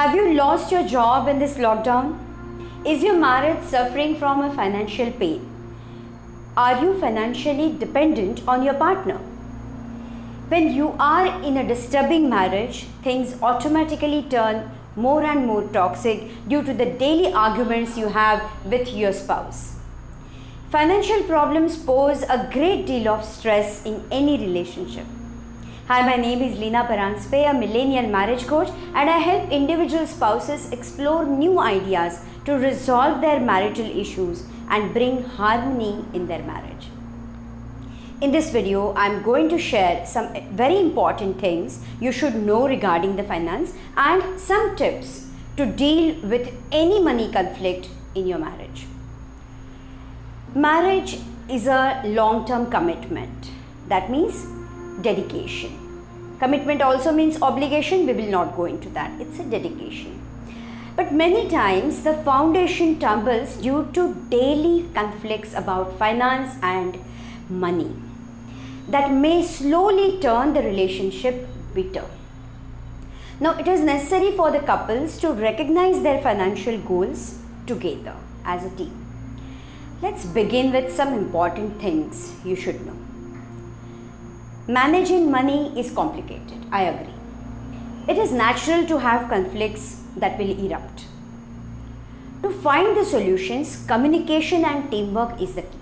Have you lost your job in this lockdown? Is your marriage suffering from a financial pain? Are you financially dependent on your partner? When you are in a disturbing marriage, things automatically turn more and more toxic due to the daily arguments you have with your spouse. Financial problems pose a great deal of stress in any relationship. Hi, my name is Leena Paranspe, a millennial marriage coach, and I help individual spouses explore new ideas to resolve their marital issues and bring harmony in their marriage. In this video, I am going to share some very important things you should know regarding the finance and some tips to deal with any money conflict in your marriage. Marriage is a long-term commitment. That means dedication. Commitment also means obligation. We will not go into that. It's a dedication. But many times the foundation tumbles due to daily conflicts about finance and money that may slowly turn the relationship bitter. Now, it is necessary for the couples to recognize their financial goals together as a team. Let's begin with some important things you should know. Managing money is complicated, I agree. It is natural to have conflicts that will erupt. To find the solutions, communication and teamwork is the key.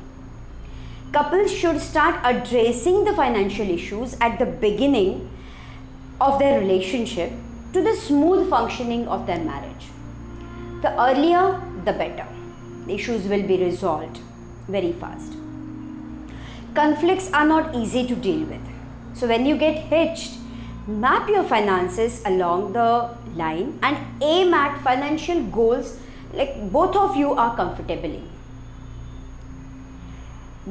Couples should start addressing the financial issues at the beginning of their relationship to the smooth functioning of their marriage. The earlier, the better. The issues will be resolved very fast. Conflicts are not easy to deal with. So when you get hitched, map your finances along the line and aim at financial goals like both of you are comfortable in.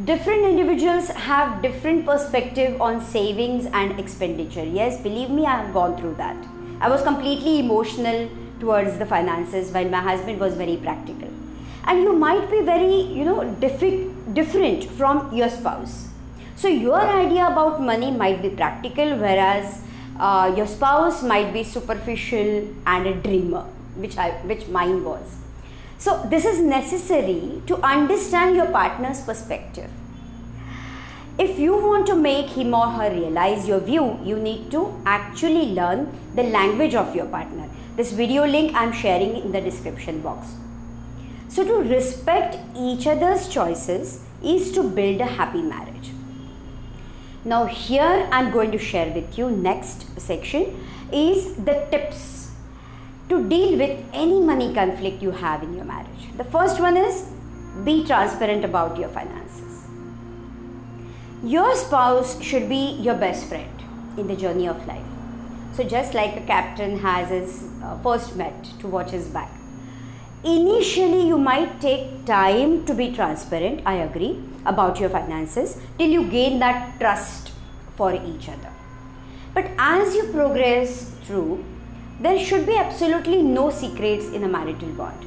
Different individuals have different perspective on savings and expenditure. Yes, believe me, I have gone through that. I was completely emotional towards the finances while my husband was very practical. And you might be very, different from your spouse. So your idea about money might be practical, whereas your spouse might be superficial and a dreamer, which mine was. So this is necessary to understand your partner's perspective. If you want to make him or her realize your view, you need to actually learn the language of your partner. This video link I am sharing in the description box. So to respect each other's choices is to build a happy marriage. Now here I am going to share with you next section is the tips to deal with any money conflict you have in your marriage. The first one is be transparent about your finances. Your spouse should be your best friend in the journey of life. So just like a captain has his first mate to watch his back. Initially, you might take time to be transparent, I agree, about your finances till you gain that trust for each other. But as you progress through, there should be absolutely no secrets in a marital bond.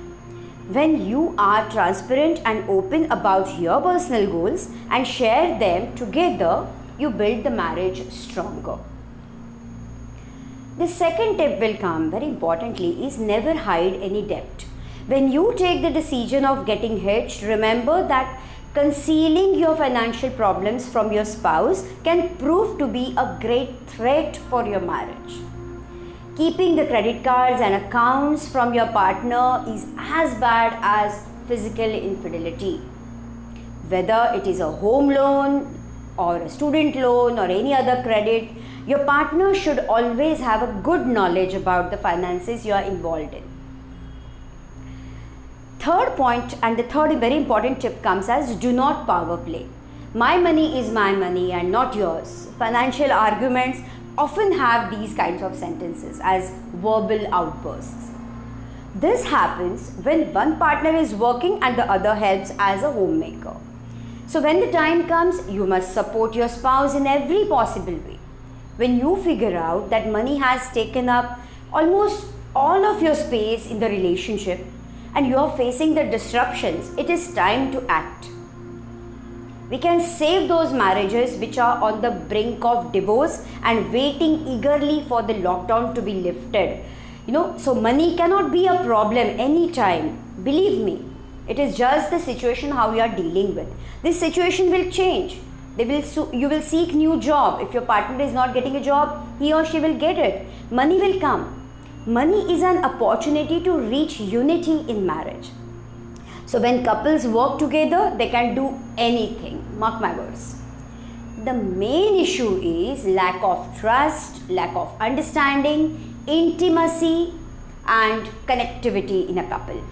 When you are transparent and open about your personal goals and share them together, you build the marriage stronger. The second tip will come, very importantly, is never hide any debt. When you take the decision of getting hitched, remember that concealing your financial problems from your spouse can prove to be a great threat for your marriage. Keeping the credit cards and accounts from your partner is as bad as physical infidelity. Whether it is a home loan or a student loan or any other credit, your partner should always have a good knowledge about the finances you are involved in. Third point and the third very important tip comes as do not power play. My money is my money and not yours. Financial arguments often have these kinds of sentences as verbal outbursts. This happens when one partner is working and the other helps as a homemaker. So when the time comes, you must support your spouse in every possible way. When you figure out that money has taken up almost all of your space in the relationship, and you are facing the disruptions, it is time to act. We can save those marriages which are on the brink of divorce and waiting eagerly for the lockdown to be lifted. So money cannot be a problem anytime. Believe me, it is just the situation how you are dealing with. This situation will change. You will seek new job. If your partner is not getting a job, he or she will get it. Money will come. Money is an opportunity to reach unity in marriage. So when couples work together, they can do anything. Mark my words. The main issue is lack of trust, lack of understanding, intimacy and connectivity in a couple.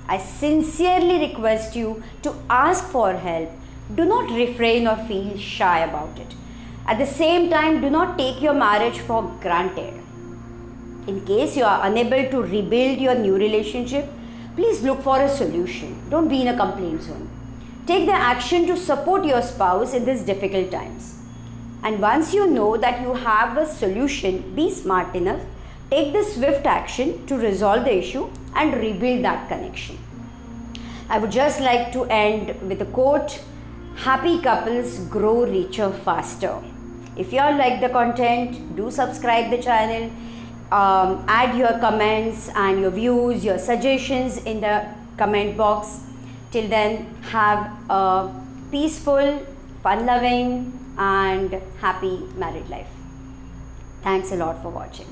I sincerely request you to ask for help. Do not refrain or feel shy about it. At the same time, do not take your marriage for granted. In case you are unable to rebuild your new relationship, please look for a solution. Don't be in a complaint zone. Take the action to support your spouse in these difficult times. And once you know that you have a solution, be smart enough, take the swift action to resolve the issue and rebuild that connection. I would just like to end with a quote: happy couples grow richer faster. If you all like the content, do subscribe the channel. Add your comments and your views, your suggestions in the comment box. Till then, have a peaceful, fun-loving and happy married life. Thanks a lot for watching.